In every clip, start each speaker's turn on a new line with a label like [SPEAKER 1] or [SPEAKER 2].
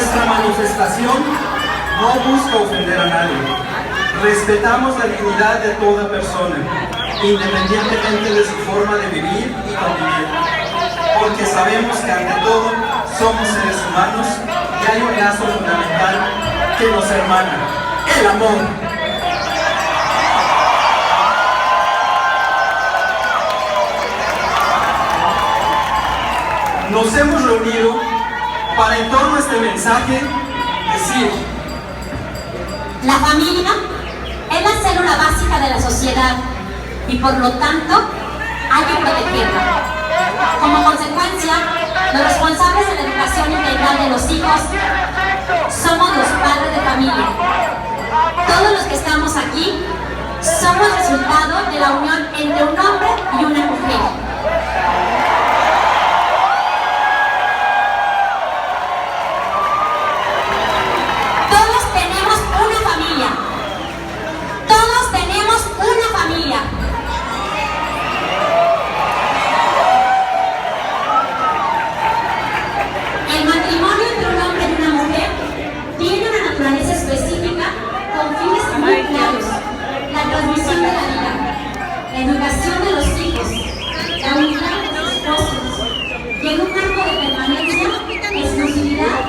[SPEAKER 1] Nuestra manifestación no busca ofender a nadie. Respetamos la dignidad de toda persona, independientemente de su forma de vivir y convivir, porque sabemos que ante todo somos seres humanos y hay un lazo fundamental que nos hermana: el amor. Nos hemos reunido para, en torno a este mensaje, decir:
[SPEAKER 2] la familia es la célula básica de la sociedad y por lo tanto hay que protegerla. Como consecuencia, los responsables de la educación integral de los hijos somos los padres de familia. Todos los que estamos aquí somos resultado de la unión entre un hombre y una mujer. Educación de los hijos, la unidad de los esposos, y en un marco de permanencia, exclusividad,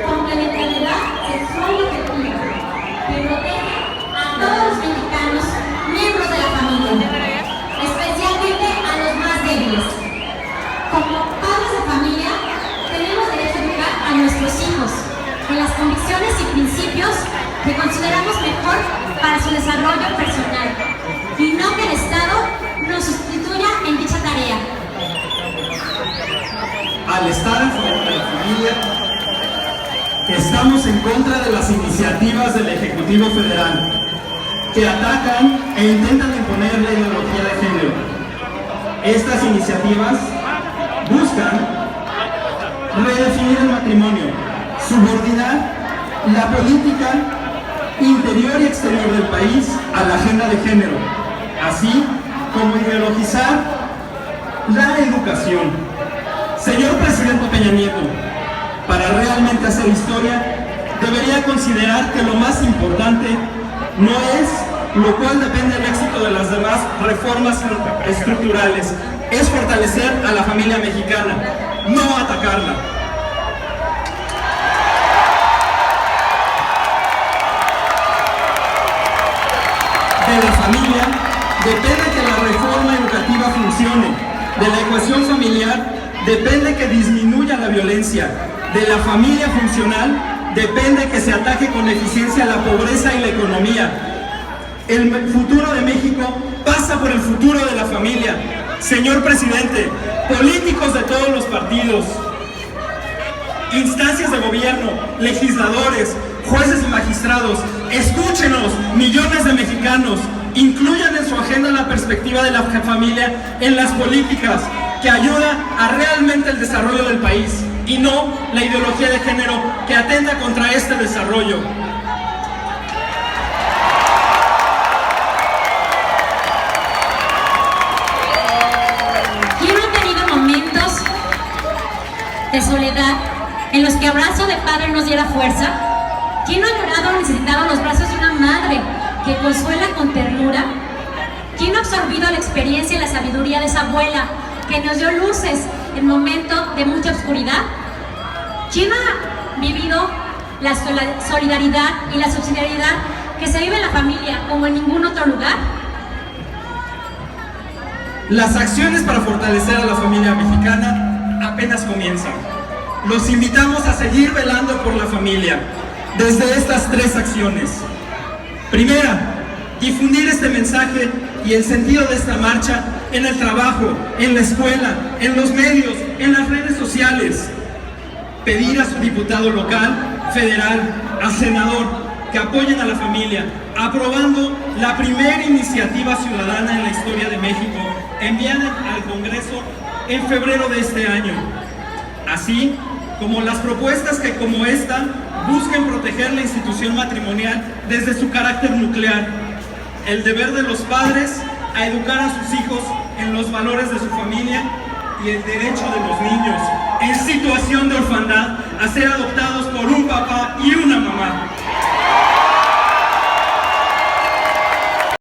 [SPEAKER 2] complementariedad sexual y afectiva, que protege a todos los mexicanos, miembros de la familia, especialmente a los más débiles. Como padres de familia, tenemos derecho a educar a nuestros hijos en las convicciones y principios que consideramos mejor para su desarrollo personal, y no que el Estado nos sustituya en dicha tarea.
[SPEAKER 1] Al estar en favor de la familia, estamos en contra de las iniciativas del Ejecutivo Federal que atacan e intentan imponer la ideología de género. Estas iniciativas buscan redefinir el matrimonio, subordinar la política interior y exterior del país a la agenda de género, así como ideologizar la educación. Señor presidente Peña Nieto, para realmente hacer historia, debería considerar que lo más importante no es lo cual depende del éxito de las demás reformas estructurales, es fortalecer a la familia mexicana, no atacarla. De la familia depende que la reforma educativa funcione, de la ecuación familiar depende que disminuya la violencia, de la familia funcional depende que se ataque con eficiencia la pobreza y la economía. El futuro de México pasa por el futuro de la familia. Señor presidente, políticos de todos los partidos, instancias de gobierno, legisladores, jueces y magistrados, escúchenos, millones de mexicanos, incluyan en su agenda la perspectiva de la familia en las políticas que ayuda a realmente el desarrollo del país y no la ideología de género que atenta contra este desarrollo.
[SPEAKER 2] ¿Quién ha tenido momentos de soledad en los que abrazo de padre nos diera fuerza? ¿Quién no ha llorado o necesitado los brazos de una madre que consuela con ternura? ¿Quién no ha absorbido la experiencia y la sabiduría de esa abuela que nos dio luces en momentos de mucha oscuridad? ¿Quién ha vivido la solidaridad y la subsidiariedad que se vive en la familia como en ningún otro lugar?
[SPEAKER 1] Las acciones para fortalecer a la familia mexicana apenas comienzan. Los invitamos a seguir velando por la familia desde estas 3 acciones. Primera, difundir este mensaje y el sentido de esta marcha en el trabajo, en la escuela, en los medios, en las redes sociales. Pedir a su diputado local, federal, al senador que apoyen a la familia, aprobando la primera iniciativa ciudadana en la historia de México, enviada al Congreso en febrero de este año. Así como las propuestas que, como esta, busquen proteger la institución matrimonial desde su carácter nuclear, el deber de los padres a educar a sus hijos en los valores de su familia y el derecho de los niños en situación de orfandad a ser adoptados por un